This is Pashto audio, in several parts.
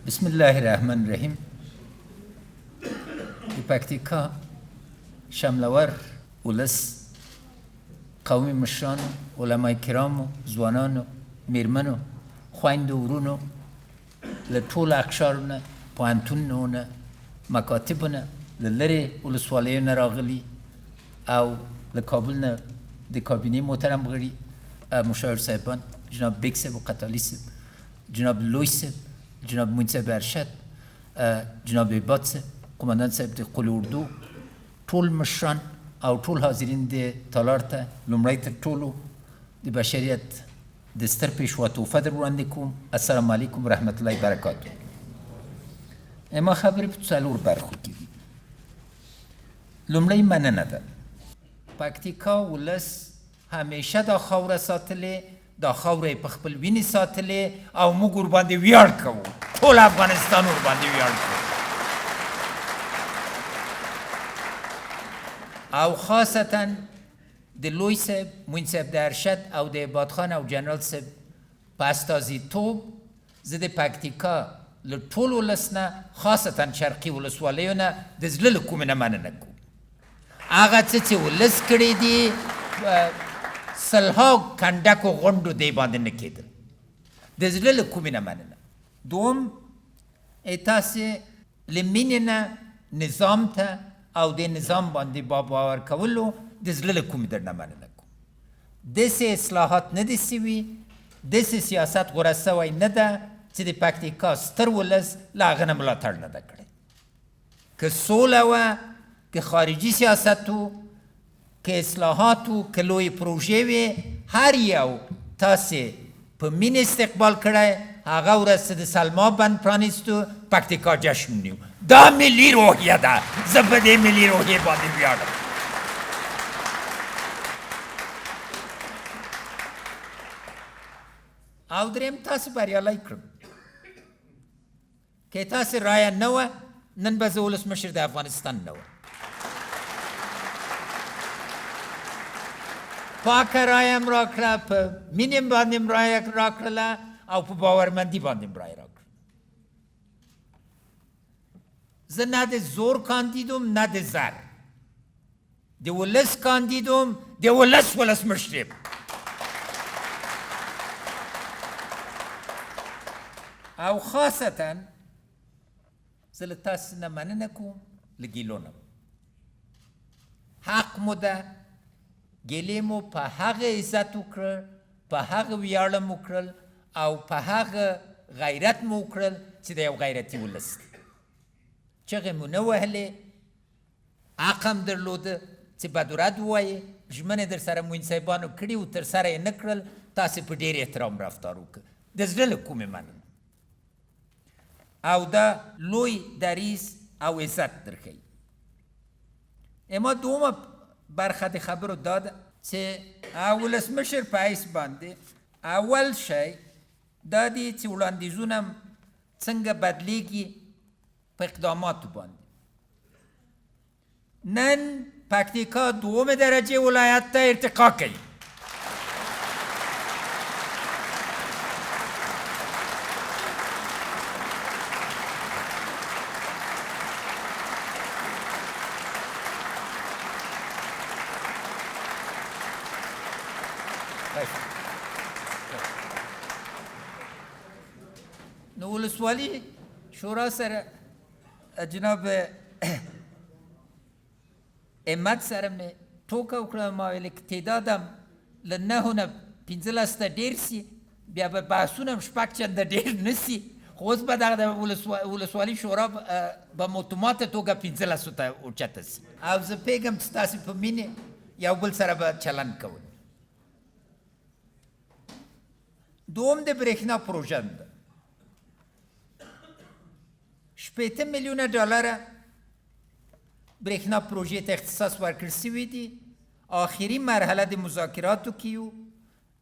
بسم الله الرحمن الرحیم. پکتیکا شملور ولس قومی مشران علمای کرام زوانان میرمنو خویند و ورونو لطول اقشارونه پوهنتونونه مکاتبونه للری ولسوالیونه راغلی او لکابل نه د کابینه محترم غړي مشاور صاحبان جناب بیگ صاحب و قطالی صاحب جناب لوی صاحب جناب موین صاحب ارشد جناب بات صاحب قماندان صاحب د قول اردو ټول مشران او ټول حاضرین د تالار ته لومړی تر ټولو د بشریت د ستر پیشوا توفه در وړاندې کوم. السلام علیکم ورحمت الله وبرکاته. اما خبرې په څلور برخو کې دي. لومړی مننه ده. پکتیکا ولس همیشه دا خاوره ساتلې، دا خاوره په خپل وینې ساتلې او موږ ورباندې ویاړ کوو. ټول افغانستان ورباندې ویاړ کوو. او خاصتا د لوی صاحب موین صاحب د ارشد او د عبادخان او جنرال صاحب په استازیتوب زه د پکتیکا له ټول ولس نه خاصتا شرقي ولسوالیو نه د زړه له کومې نه مننه کوم. هغه څه چې ولس کړي دي سلها کنډکو غونډو دی باندې نه کېدل. د زړه له کومې نه مننه. دوم تاسې له مینې نه نظام ته او د نظام باندې باور کولو د زړه له کومې درنه مننه کوم. داسې اصلاحات نه دي سوي، داسې سیاست غوره سوی نه ده چې د پکتیکا ستر ولس له هغه نه ملاتړ نه ده کړی. که سوله وه، که خارجي سیاست و، که اصلاحات و، که لوی پروژې وې، هر یو تاسې په مینې استقبال کړی. هغه ورځ چې د سلما بند پرانیستو پکتیکا جشن ونیو. دا ملي روحیه ده. زه په دې ملي روحیې باندې ویاړم. او دریم تاسې بریالی کړم. که تاسې رایه نه وه نن به زه ولسمشر د افغانستان نه وم. پاکه رایه م راکړه، په مینې باندې م رایه راکړله او په باورمندي باندې م رایه راکړه. زه نه د زور کاندیدوم نه د زر، د ولس کاندیدوم، د ولس ولسمشر یم. او خاصتا زه له تاسو نه مننه کوم له ګیلو نه. حق مو ده، ګیلې مو په هغه عزت وکړل، په هغه ویاړه مو کړل او په هغه غیرت مو وکړل چې د یو غیرتي ولس دی. چغې مو نه وهلې، حق هم درلوده چې بد و رد ووایې. ژمنې در سره موین صاحبانو کړي و، تر سره یې نه کړل. تاسې په ډېر احترام رفتار وکړه. د زړه له کومې مننه. او دا لوی دریځ او عزت درښیي. اما دومه برخه د خبرو دا ده چې ولسمشر په حیث باندې اول شی دا دی چې وړاندیزونه څنګه بدلیږي په اقداماتو باندې. نن پکتیکا دوم درجه ولایت ته ارتقا کوي. نو ولسوالی شورا سره جناب امت سره مې ټوکه وکړه. ما ویل که تعدادم له 9 نه 15 ته ډېر سي بیا به بحثونه هم شپږ چنده ډېر نه سي، خو اوس به دغه د ولسوالي شورا به متوماته توګه 15 ته اوچته سي. او زه پوهېږم چې تاسې په مینې یو بل سره به چلند کوئ. دوم د برېښنا پروژه ده. 80 میلیونه ډالره برېښنا پروژې ته اختصاص ورکړل سوي دي. آخري مرحله د مذاکراتو کې یو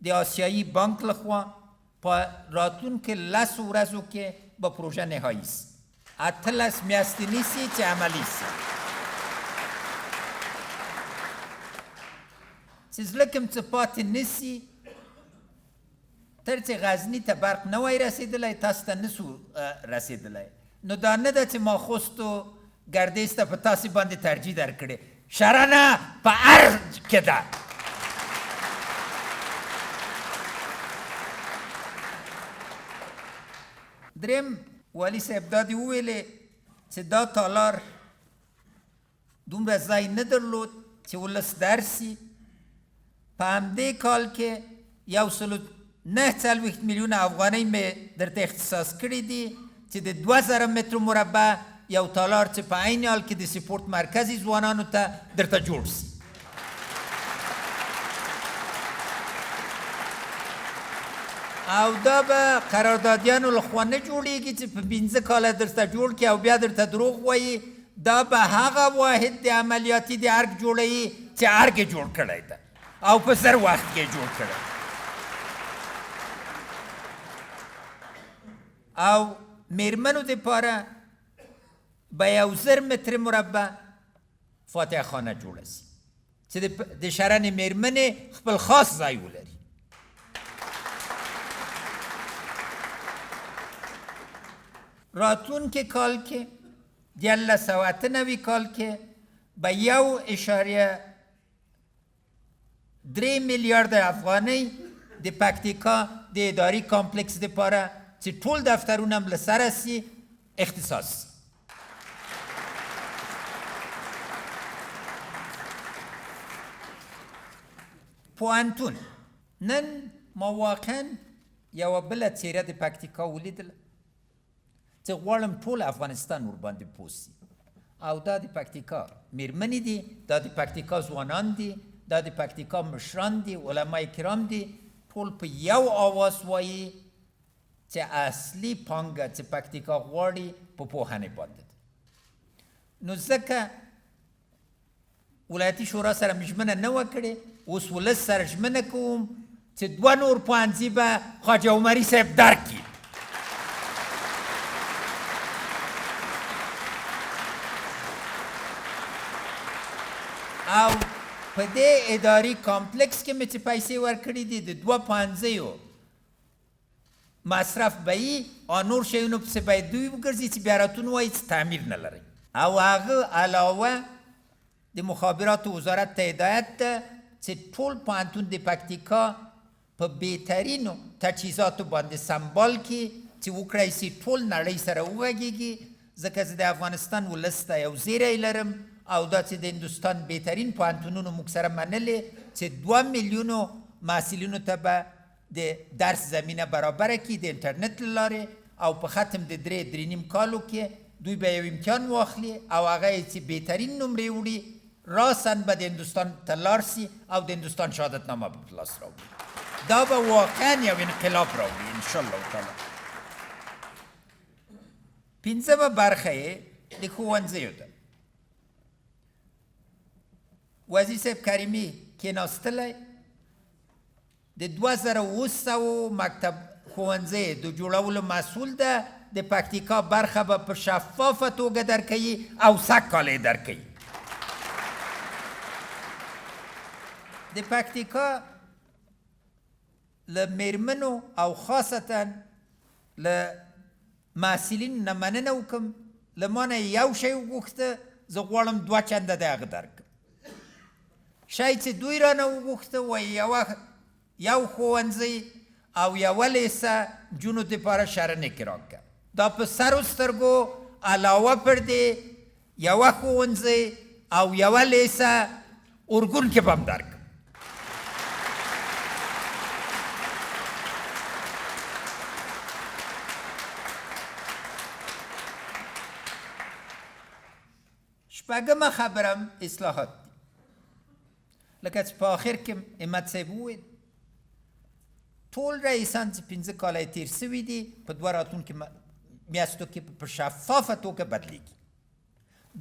د آسیایي بانک لخوا. په راتلونکو 10 ورځو کې به پروژه نهایي سي. 18 میاشتې نیسي چې عملي سي. چې زړه کې م څه پاتې نه سي تر چې غزني ته برق نه وای رسېدلی تاسو ته نسو رسېدلی نو دا نه ده چې ما خوستو ګردیز ته په تاسې باندې ترجیح درکړې شره نه په ارج کې ده دریم والي صاحب دا دې وویلې چې دا تالار دومره ځای نه درلود چې ولس درسي په همدې کال کې 109 میلیون افغانۍ مې درته اختصاص کړي دي چې د 2000 متر مربع یو تالار چې په عین حال کې د سپورت مرکزي ځوانانو ته درته جوړ سي او دا به قراردادیانو لخوا نه جوړیږي چې په 15 کاله درته جوړ کړي او بیا درته دروغ وایي دا به هغه واحد د عملیاتي د ارګ جوړوي چې ارګ یې جوړ کړی ده او په زر وخت کې جوړ کړی او میرمنو دپاره به 1000 متر مربع فاتحه خانه جوړه سي چې د شرن میرمنې خپل خاص ځای ولري راتلونکي کال کې 1998 کال کې به 1.3 میلیارد افغانۍ د پکتیکا د اداري کامپلکس دپاره چې ټول دفترونه هم له سره سي اختصاص پوهنتون نن ما واقعا یوه بله څیره د پکتیکا ولیدله چې غواړم ټول افغانستان ورباندې پوه سي او دا د پکتیکا میرمنې دي دا د پکتیکا ځوانان دي دا د پکتیکا مشران دي علما کرام دي ټول په یو آواز وایي چې اصلي پانګه چې پکتیکا غواړي په پوهنې باندې ده نو ځکه ولایتي شورا سره مې ژمنه نه وه کړې اوس ولس سره ژمنه کوم چې 2 نور پوهنځي به خواجه عمري صاحب درکړي او په دې اداري کامپلکس کې مې چې پیسې ورکړي دي د 2 پوهنځیو مصرف به یي او نور شیونو پسې باید دوی وګرځي چې بیا راتون وایي چې تعمیر نه لري او هغه علاوه د مخابراتو وزارت ته هدایت ده چې ټول پوهنتون د پکتیکا په بهترینو تجهیزاتو باندې سمبال کړي چې وکړی سي ټول نړۍ سره وغږېږي ځکه چې د افغانستان ولس ته یو زیری لرم او دا چې د هندوستان بهترین پوهنتونونو موږ سره منلې چې 2 میلیونو محصلینو ته به د درس زمینه برابره کړي د انټرنټ له لارې او په ختم د 3.5 کالو کې دوی به یو امتحان واخلي او هغه یې چې بهترین نمرې وړي راسن به د هندوستان ته لاړ سي او د هندوستان شهادتنامه به په لاس راوړي دا به واقعا یو انقلاب راوړي انشاءالله تعالی 15مه برخه یې د ښوونځیو ده وزیر صاحب کریمي کېناستلی د 2700 مکتب ښوونځي د جوړولو مسؤل ده د پکتیکا برخه به په شفافه توګه درکوي او 100 کاله یې درکوي د پکتیکا له میرمنو او خاصتا له محصلینو نه مننه وکړم له ما نه یو شی وغوښته زه غواړم 2 چنده د هغه درکړم شاید چې دوی رانه وغوښته وایي یو ښوونځی او یوه لیسه جونو دپاره شرنې کې راکړه دا په سرو سترګو علاوه پر دې یوه ښوونځی او یوه لیسه ارګون کې به هم درکړم شپږمه خبرم اصلاحات دي لکه چې په آخر کې همت صاحب وویل ټول رئیسان چې 15 کاله یې تېر سوي دي په 2 راتلونکو میاشتو کې په شفافه توګه بدلیږي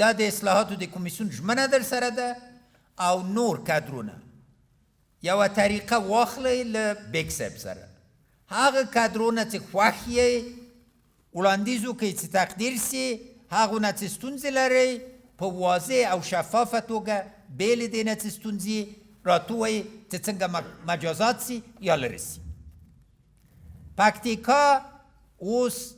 دا د اصلاحاتو د کمیسیون ژمنه در سره ده او نور کادرونه یوه طریقه واخلئ له بیګ صاحب سره هغه کادرونه چې خوښ یې وړاندیز وکړئ چې تقدیر سي هغو نه چې ستونزې لرئ په واضح او شفافه توګه بېلې دې نه چې ستونزې راته ووایي چې څنګه مجازات سي یا لرې سي پکتیکا اوس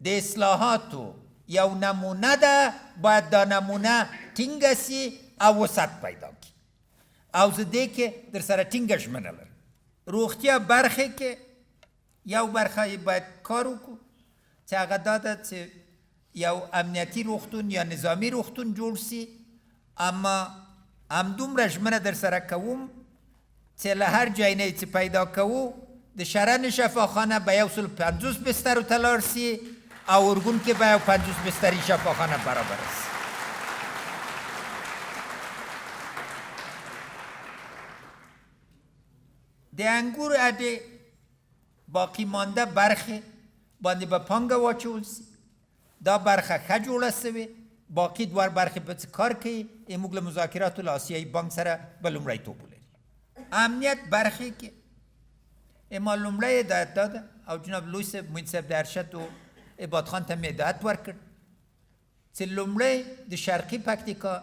د اصلاحاتو یو نمونه ده، باید دا نمونه ټینګه سي او وسعت پیدا کړي. او زه دې کې در سره ټینګه ژمنه لرم. روغتیا برخې کې یو برخه یې باید کار وکړو چې هغه دا ده چې یو امنیتي روغتون یا نظامي روغتون جوړ سي. اما همدومره ژمنه در سره کوم چې له هر ځای نه چې پیدا کوو د شرن شفاخانه به 150 بسترو ته لاړ سي او ارګون کې به 50 بستري شفاخانه برابر سي. د انګور اډې باقی مانده برخې باندې به پانګه واچول سي. دا برخه ښه جوړه سوې، باقی دوه برخې په څه کار کوي. موږ له مذاکراتو له آسیایي بانک سره به لومړیتوب ولري. امنیت برخې کې ما لومړی هدایت داده او جناب لوی صاحب معین صاحب د ارشد و عباد خان ته مې هدایت ورکړ چې لومړی د شرقي پکتیکا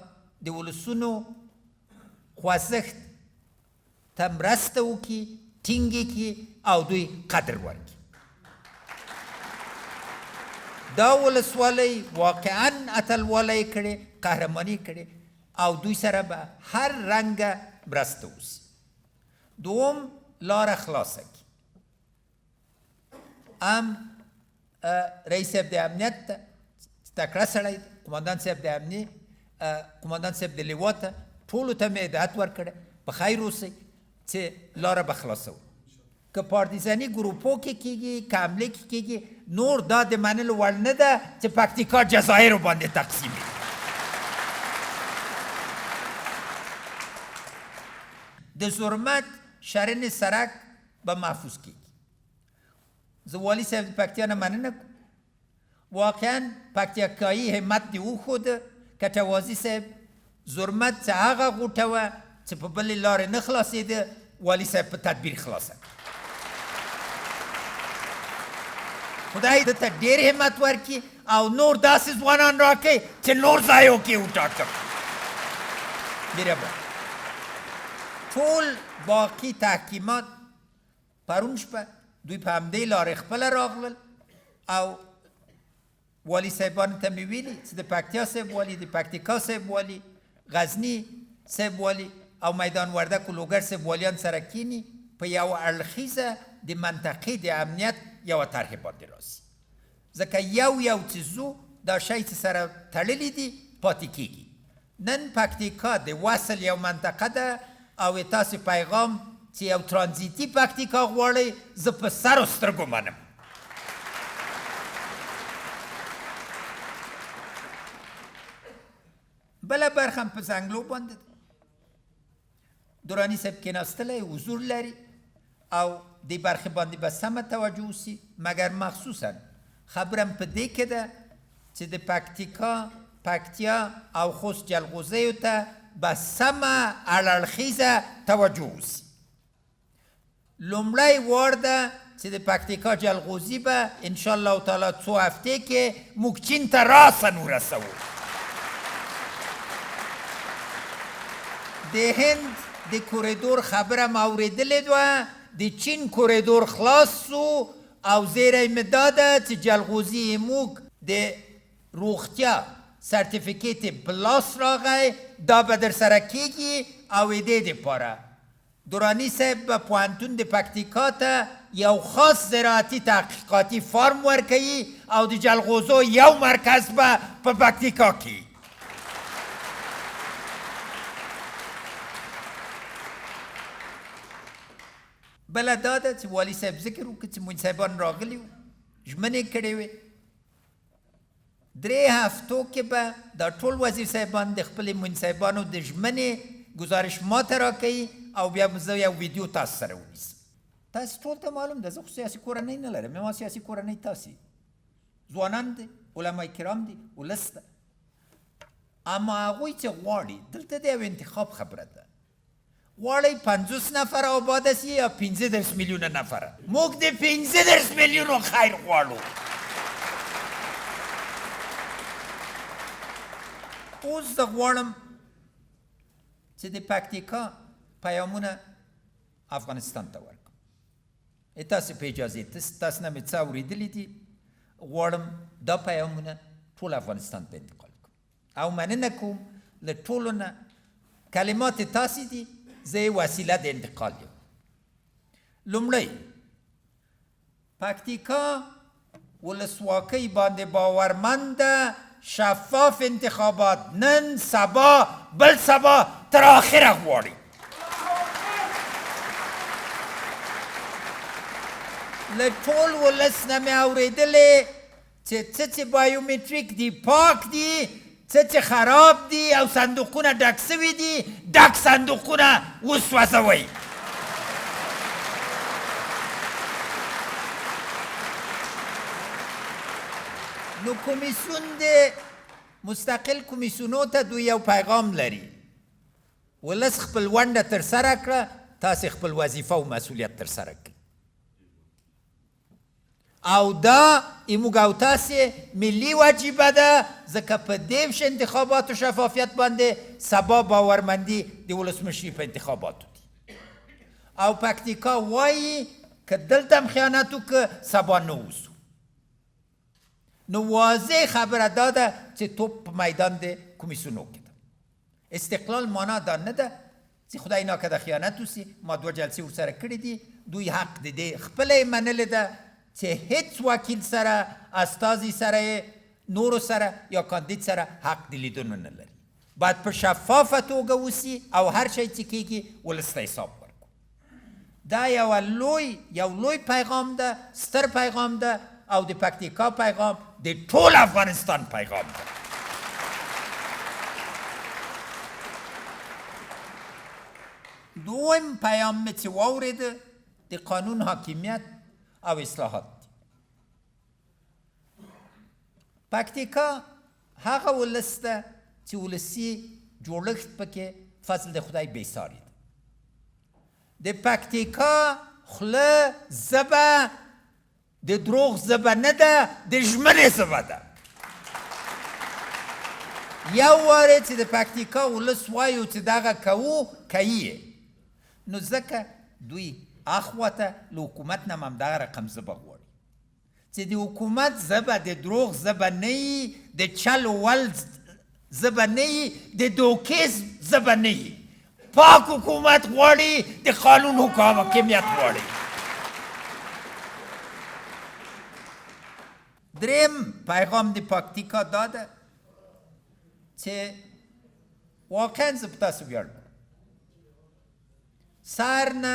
د ولسونو خوځښت ته مرسته وکړي، ټینګې کړي او دوی قدر ورکړي. دا ولسوالۍ واقعا اتلوالی کړې، قهرماني کړې او دوی سره به هر رنګه مرسته وسي. دوم لاره خلاصه کړي. رئیس صاحب د امنیت ته تکړه سړی دی، قماندان صاحب د امنیت، قماندان صاحب د لوا ته ټولو ته مې هدایت ورکړی په خیر اوسئ چې لاره به خلاصوو. که پارتیزاني ګروپو کې کېږي، که حملې کې کېږي، نور دا د منلو وړ نه ده چې پکتیکا جزایرو باندې تقسیم وي. د ظلمت شرن سرک به محفوظ کېږي. زه والي صاحب د پکتیا نه مننه کوم. واقعا پکتیکایي همت دې وښوده. کټوازي صاحب ظلمت چې هغه غوټه وه چې په بلې لارې نه خلاصېده، والي صاحب په تدبیر خلاصه کړه. خدای ده ته ډېر همت ورکړي او نور داسې ځوانان راکړي چې نور ځایو کې وټاکم. مهربان. ټول باقي تحکیمات پرون شپه دوی په همدې لارې خپله راغلل او والي صاحبانو ته مې ویلي چې د پکتیا صاحب والي، د پکتیکا صاحب والي، غزني صاحب والي او میدان وردک و لوګر صاحب والیان سره کینی په یو اړخیزه د منطقې د امنیت یوه طرحې باندې راسي. ځکه یو څیزو دا شی چې سره تړلی دي پاتې کېږي. نن پکتیکا د وصل یو منطقه ده او تاسې پیغام چې یو ترانزیتي پکتیکا غواړئ، زه په سر و سترګو منم. بله برخه هم په زنګلو باندې ده. دراني صاحب کېناستلی حضور لري او دې برخې باندې به سمه توجه وسي، مګر مخصوصا خبرم په دې کې ده چې د پکتیکا، پکتیا او خوست جلغوزیو ته به سمه اړخیزه توجه وسي. لومړی وار ده چې د پکتیکا جلغوزي به انشاءالله تعالی څو هفتې کې موږ چین ته راسن ورسوو. د هند د کوریدور خبره ما اورېدلې وه، د چین کوریدور خلاص سو او زیری مې دا ده چې جلغوزي موږ د روغتیا سرتیفیکیت پلاس راغی، دا به در سره کېږي او دې دپاره دراني صاحب به پوهنتون د پکتیکا ته یو خاص زراعتي تحقیقاتي فارم ورکوي او د جلغوزو یو مرکز به په پکتیکا کې. بله دا ده چې والي صاحب ذکر وکړي چې معین صاحبان راغلي وو، ژمنې کړې وې. 3 هفتو کې به دا ټول وزیر صاحبان د خپلې معین صاحبانو د ژمنې ګزارش ما ته راکوي او بیا زه یو ویډیو تاسو سره ونیسم. تاسو ټول ته معلوم ده زه خو سیاسي کورنۍ نه لرم. ما سیاسي کورنۍ تاسې ځوانان دي، علما کرام دي، ولس ده. اما هغوی چې غواړي دلته د یو انتخاب خبره ده، غواړئ 50 نفر آباد سي یا 15 میلیونه نفره. موږ د 15 میلیونو خیر غواړو. اوس زه غواړم چې د پکتیکا پیامونه افغانستان ته ورکړم. تاسو په اجازه تاسو نه مې څه اورېدلي دي غواړم دا پیغامونه ټول افغانستان ته انتقال کړم او مننه کوم له ټولو نه کلمات تاسې دي زه یې وسیله د انتقال یم لومړی پکتیکا ولسواکۍ باندې باورمنده شفاف انتخابات نن سبا بل سبا تر آخره غواړي له ټول ولس نه مې اورېدلې چې څه بایومټریک دي پاک دي څه خراب دي او صندوقونه ډک سوي دي ډک صندوقونه وسوځوئ نو کمیسیون د مستقل کمیسیونو ته دوی یو پیغام لري ولس خپل ونډه ترسره کړه تاسې خپل وظیفه او مسؤلیت ترسره کړئ او دا ایموږ او تاسې ملي وجیبه ده ځکه په دې انتخاباتو شفافیت باندې سبا باورمندي د ولسمشري په انتخاباتو دي او پکتیکا وایي که دلته هم خیانت وکړه سبا نه اوسو نو واضح خبره دا ده چې توپ په میدان د کمیسیونو کې ده استقلال معنا دا نه ده چې خدای ناکرده خیانت وسي ما 2 جلسې ورسره کړي دي دوی حق د دې خپله یې منلې ده چې هیڅ وکیل سره استازي سره نورو سره یا کاندید سره حق د لیدلو نه لري باید په شفافه توګه وسي او هر شی چې کیږي ولس ته حساب ورکړو دا یو لوی پیغام ده ستر پیغام ده او د پکتیکا پیغام د ټول افغانستان پیغام ده دویم پیام مې چې واورېده د قانون حاکمیت او اصلاحات پکتیکا هغه ولس ده چې ولسي جوړښت پکې فضل د خدای بېساري ده د پکتیکا خوله ژبه د دروغ ژبه نه ده د ژمنې ژبه ده یو وارې چې د پکتیکا ولس وایو چې دغه کوو کوي نو ځکه دوی اخواته له حکومت نه هم همدغه رقم ژبه غواړي چې د حکومت ژبه د دروغ ژبه نه وي د چل ول ژبه نه وي د دوکې ژبه نه وي پاک حکومت غواړي د قانون حاکمیت غواړي دریم پیغام د پکتیکا دا ده چې واقعا زه په تاسو ویاړم سهار نه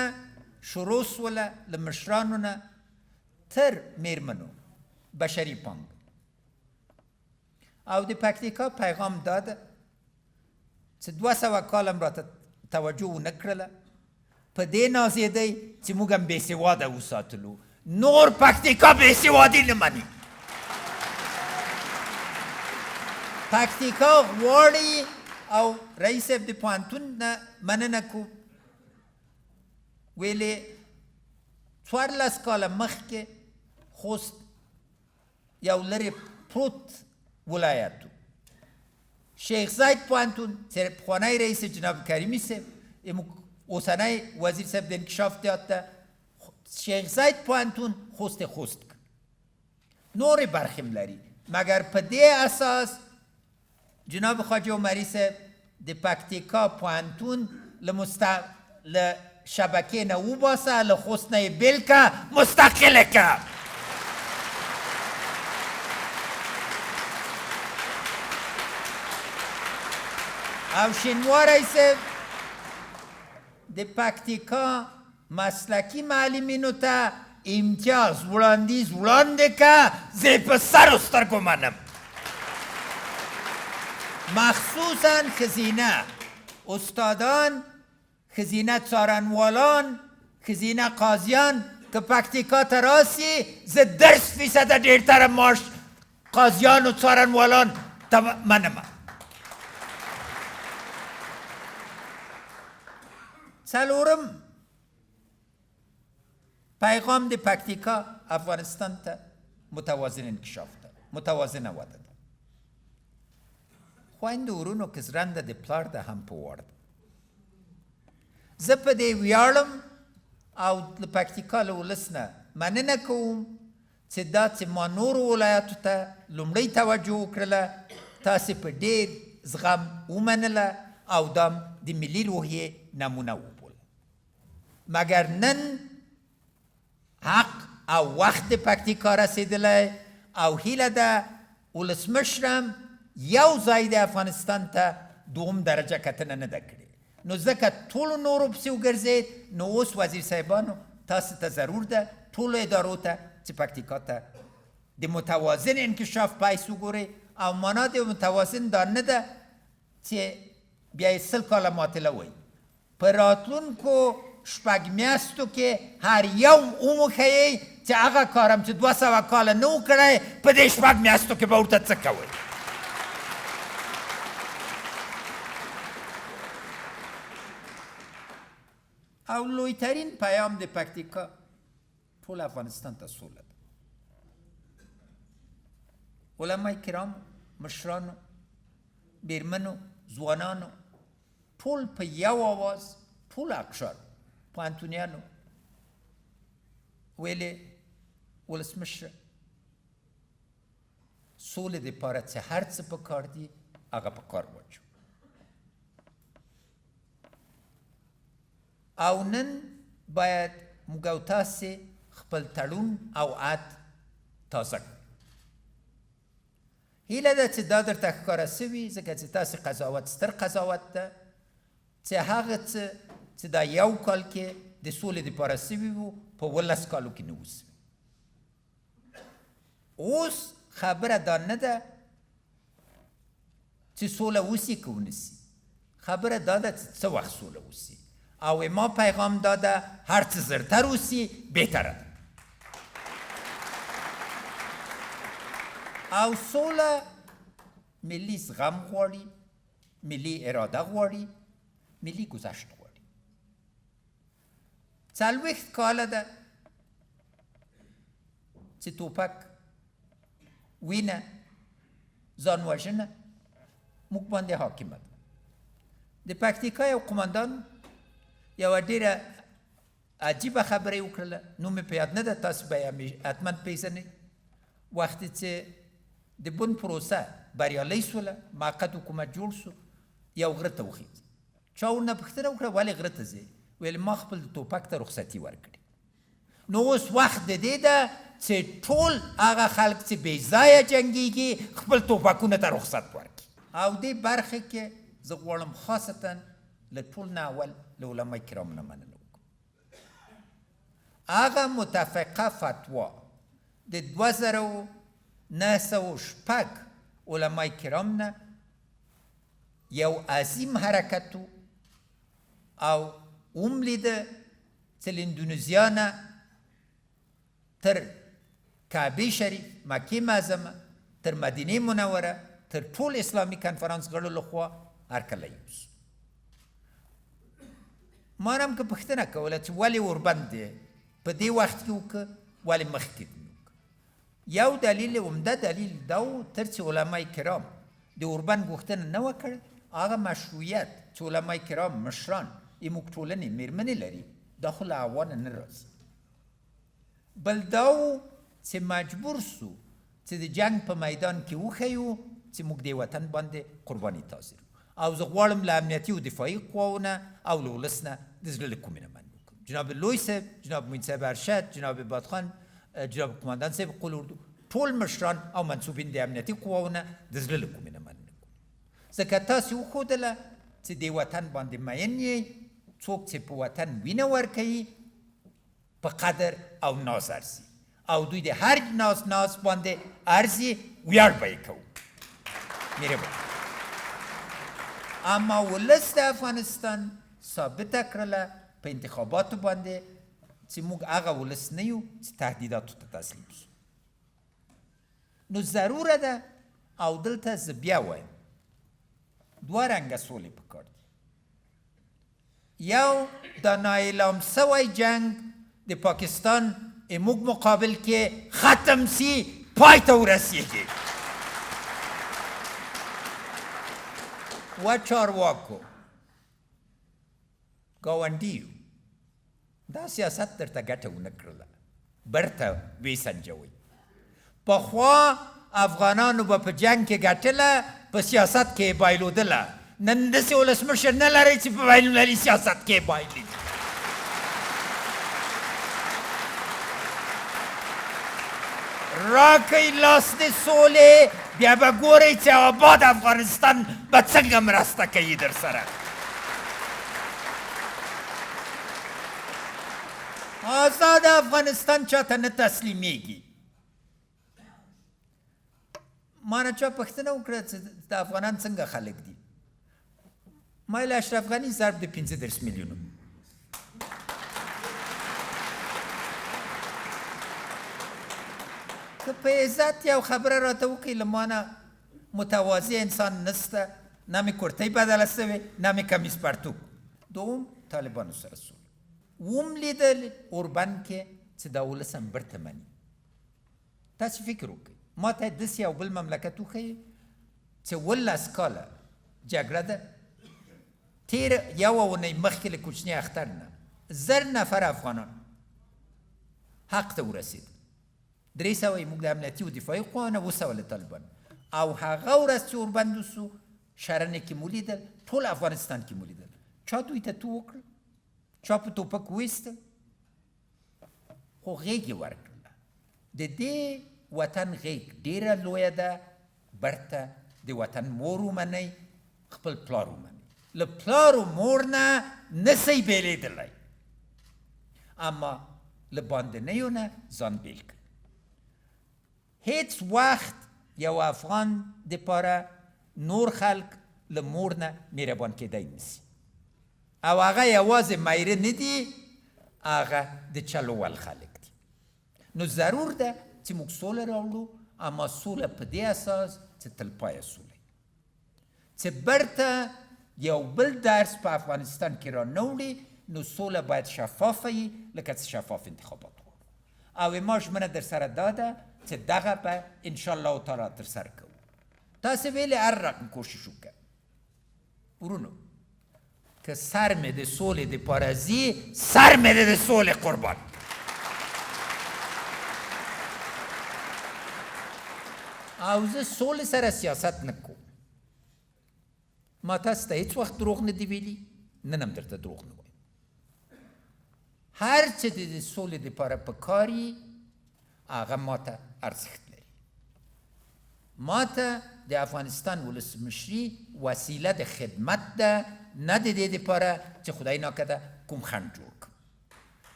شروع سوله له مشرانو نه تر میرمنو بشري پانګه او د پکتیکا پیغام دا ده چې 200 کاله م راته توجه ونه کړله په دې نازېدی چې موږ هم بېسواده وساتلو نور پکتیکا بېسوادي نه مني پکتیکا غواړي او رئیس صاحب د پوهنتون نه مننه کوم ویلې 14 کاله مخکې خوست یو لرې پروت ولایت و شیخ زاید پوهنتون چې پخوانی رئیس جناب کریمي صاحب اوسنی وزیر صاحب د انکشاف داد ته شیخ زاید پوهنتون خوست کړ نورې برخې م لري مګر په دې اساس جناب خواجه عمري صاحب د پکتیکا پوهنتون له شبکې نه وباسه له خوست نه یې بېل که مستقله که او شینواری صاحب د پکتیکا مسلکی معلمینو ته امتیاز وړاندیز وړاندې که زه په سر و سترګو منم مخصوصا ښځینه استادان ښځینه څارنوالان ښځینه قاضیان که پکتیکا ته راسي زه 10% ډېرتره معاش قاضیان و څارنوالان ته منم څلورم پیغام د پکتیکا افغانستان ته متوازن انکشاف ده متوازنه وده ده خویندو ورونو که زرنده د پلار ده هم په وړ ده زه په دې ویاړم او د پکتیکا له ولس نه مننه کوم چې دا چې ما نورو ولایاتو ته لومړی توجه وکړله، تاسې په ډېر زغم ومنله او دا د ملي روحیې نمونه وبوله. مګر نن حق او وخت د پکتیکا رسېدلی او هیله ده ولسمشرم یو ځای د افغانستان ته دوم درجه کتنه نه ده کړې، نو ځکه ټولو نورو پسې وګرځېد. نو اوس وزیر صاحبانو تاسو ته ضرور ده ټولو ادارو ته چې پکتیکا ته د متوازن انکشاف پیس وګورئ. او معنا د متوازن دا نه ده چې بیا یې 100 کاله ماتله وایي. په راتلونکو شپږ میاشتو کې هر یو وموښیئ چې هغه کارم چې 200 کاله نه و کړی په دې شپږ میاشتو کې به ورته څه کوئ. او لویترین پیام د پکتیکا ټول افغانستان ته سوله ده. علمای کرام، مشرانو، بیرمنو، ځوانانو ټول په یو آواز، ټول اقشار، پوهنتونیانو ویلې ولسمشره سولې دپاره چې هر څه په کار دي هغه په کار واچو. او نن باید موږ او تاسې خپل تړون او عهد تازه کړو. هیله ده چې دا درته ښکاره سوي، ځکه چې تاسې قضاوت ستر قضاوت ده چې هغه څه چې دا یو کال کې د سولې دپاره سوي وو په 12 کالو کې نه وو سوي. اوس خبره دا نه ده چې سوله وسي که ونسي، خبره دا ده چې څه وخت سوله وسي. او ما پیغام داده هر څه زرتر وسي بهتره ده. او سوله ملي زغم غواړي، ملي اراده غواړي، ملي گذشت غواړي. 40 کاله ده چې توپک، وینه، ځان وژنه موږ باندې حاکمه ده. د پکتیکا یو قماندان یوه ډېره عجیبه خبره یې وکړله، نوم مې په یاد نه ده، تاسو به یې حتما پېژنئ. وختې چې د بن پروسه بریالی سوله، موقت حکومت جوړ سو، یو غره ته وخېږي. چا ورنه پوښتنه وکړه ولې غره ته ځې؟ ویل ما خپل توپک ته رخصتي ورکړې. نو اوس وخت د دې ده چې ټول هغه خلک چې بې ځایه جنګېږي خپل توپکونو ته رخصت ورکړي. او دې برخې کې زه غواړم خاصتا له ټول نه اول له علمای کرامو نه مننه وکړم. هغه متفقه فتوا د 2906 علمای کرام نه یو عظیم حرکت او اوم لیده چې له اندونیزیا نه تر کعبه شریف، مکې معظمه، تر مدینه منوره، تر ټول اسلامي کنفرانس غړو لخوا هرکله یوسو. ما هم که پوښتنه کوله چې ولې وربند دی په دې وخت کې وکړه، ولې مخکې دې وکړه. یو دلیل، عمده دلیل دا و تر چې علمای کرام د اوربند غوښتنه نه وکړه، هغه مشروعیت چې علمای کرام مشران زموږ ټولنې مېرمنې لري دا خو له اوانه نه راځي. بل دا و چې مجبور سو چې د جنګ په میدان کې وښیو چې موږ د وطن باندې قرباني تازه او زه غواړم له امنیتي او دفاعي قواونه او له ولس نه د زړه له کومې نه مننه وکړم. جناب لوی صاحب، جناب معین صاحب ارشد، جناب بادخان، جناب قماندان صاحب قول اردو، ټول مشران او منصوبین د امنیتي قواونه د زړه له کومې نه مننه کوم. ځکه تاسې وښودله چې د وطن باندې مین یې، څوک چې په وطن وینه ورکوي په قدر او ناز ارزي، او دوی د هر ناز باندې ارزي، ویاړ به یې کوو. مهرباني. اما ولس د افغانستان ثابته کړله په انتخاباتو باندې چې موږ هغه ولس نه یو چې تهدیداتو ته تسلیم سو. نو ضروره ده او دلته زه بیا وایم دوه رنګه سولې پکار دي. یو دا نااعلام سوی جنگ د پاکستان موږ مقابل کې ختم سی، پای ته ورسیږي. و چارواکو، ګاونډیو، دا سیاست درته ګټه ونه کړله برته ویسنجوئ پخوا افغانانو به په جنګ کې ګټله په سیاست کې یې بایلودله نن داسې ولسمشر نه لرئ چې په بین المللي سیاست کې یې بایلي راکئ لاس د سولې بیا به ګورئ چې آباد افغانستان به څنګه مرسته کوي در سره آزاد افغانستان چاته نه تسلیمیږي ما نه چا پوښتنه وکړه چې د افغانان څنګه خلک دي ما ویل اشرف غني ضرب د 35 میلیونو که په عزت یو خبره راته وکړي له ما نه متواضع انسان نسته نه مې کورتۍ بدله سوې نه مې کمیس پرتوب دوم طالبانو سره سول وم لیدل اوربند کې چې دا ولس هم برته مني تاسې فکر وکړئ ما ته داسې یو بل مملکت وښیي چې 18 کاله جګړه ده تېره یوه اونۍ مخکې له کوچني اختر نه 1000 نفر افغانان حق ته ورسېد 300 یې موږ د امنیتي و دفاعي قوانو 200 له طالبان او هغه ورځ چې اوربند وسو شرنې کې مو لیدل ټول افغانستان کې مو لیدل چا دوی ته تو وکړل چا په ټوپک وایسته خو غېږ یې ورکړله د دې وطن غېږ ډېره لویه ده برته د وطن مور ومنئ خپل پلار ومنئ له پلار و مور نه نسئ بېلېدلی اما له باندنیو نه ځان بېل کړئ هیڅ وخت یو افغان دپاره نور خلق له مور نه مهربان کېدی نسي او هغه یوازې میره نه دي هغه د چلول خلک دي نو ضرور ده چې موږ سوله راوړو اما سوله په دې اساس چې تلپایه سوله چې برته یو بل درس په افغانستان کې را نه وړي نو سوله باید شفافه وي لکه چې شفاف انتخابات غواړو او ما ژمنه در سره دا ده چې دغه به انشاءالله تعالی ترسره کوو تاسې ویلې هر رقم کوشش وکړه ورونو که سر مې د سولې دپاره ځي سر مې د سولې قربان او زه سولې سره سیاست نه کوم ما تاسو ته هېڅ وخت دروغ نه دي ویلي نن هم درته دروغ نه وایم هر چې د سولې دپاره په کار یي هغه ما ته ارزښت لري ما ته د افغانستان ولسمشري وسیله د خدمت ده نه د دې دپاره چې خدای ناکده کوم خنډ جوړ کړم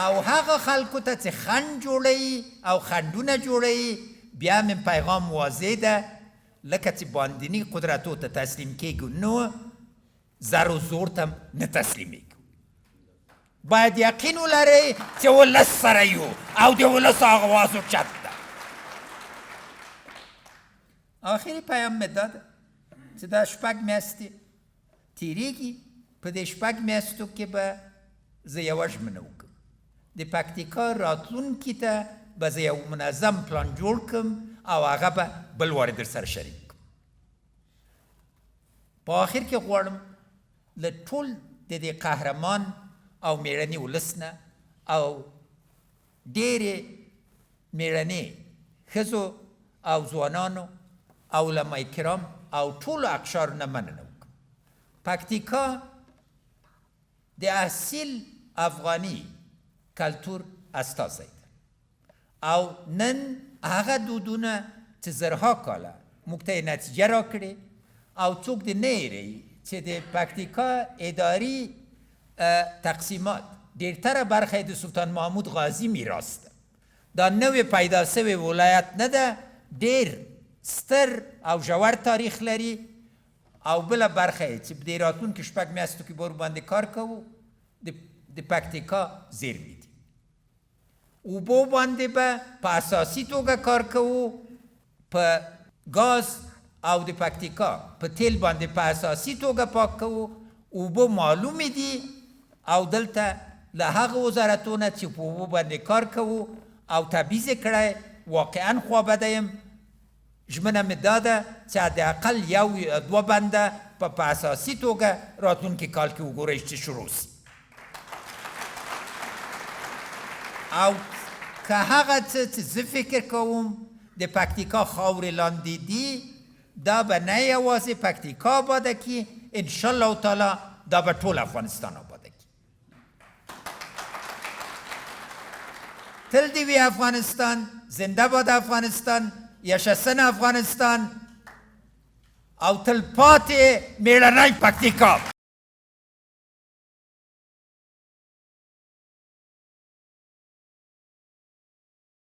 او هغه خلکو ته چې خنډ جوړوي او خنډونه جوړوي بیا مې پیغام واضح ده لکه چې باندني قدرتو ته تسلیم کېږو نو زر و زور ته نه تسلیمیږو باید یقین ولرئ چې ولس سره یو او د ولس آغاز اوچت ده آخري پیام مې دا ده چې دا 6 میاشتې تېرېږي په دې 6 میاشتو کې به زه یوه ژمنه وکړم د پکتیکا راتلونکي ته به زه یو منظم پلان جوړ کړم او هغه به بل وارې در سره شریک کړم په آخر کې غواړم له ټول د دې قهرمان او میړني ولس نه او ډېرې میړنې ښځو او ځوانانو او علما کرام او ټولو اقشارو نه مننه وکړم پکتیکا د اصیل افغاني کلتور استازی ده او نن هغه دودونه چې زرها کاله موږ ته نتیجه راکړې او څوک دې نه هېروي چې د پکتیکا اداري تقسیمات ډېرتره برخه د سلطان محمود غازي میراث ده دا نوې پیدا سوې ولایت نه ده ډېر ستر او ژور تاریخ لري او بله برخه چې په دې راتلونکي 6 میاشتو کې به ورباندې کار کوو د پکتیکا زیرمې دي اوبو باندې به په اساسي توګه کار کوو په ګاز او د پکتیکا په تیل باندې په اساسي توګه پاک کوو اوبو معلومې دي او دلته له هغه وزارتونه چې په اوبو باندې کار کوو او تبعیض یې کړی واقعا خوابده یم ژمنه مې دا ده چې حداقل یو یا دوه بنده په اساسي توګه راتلونکي کال کې وګورئ چې شروع سي او که هغه څه چې زه فکر کوم د پکتیکا خاورې لاندې دي دا به نه یوازې پکتیکا آباده کړي انشاءالله تعالی دا به ټول افغانستان آباده کړي تل دې وي افغانستان زنده باد افغانستان یشسن افغانستان او تل پاتې میړنی پکتیکا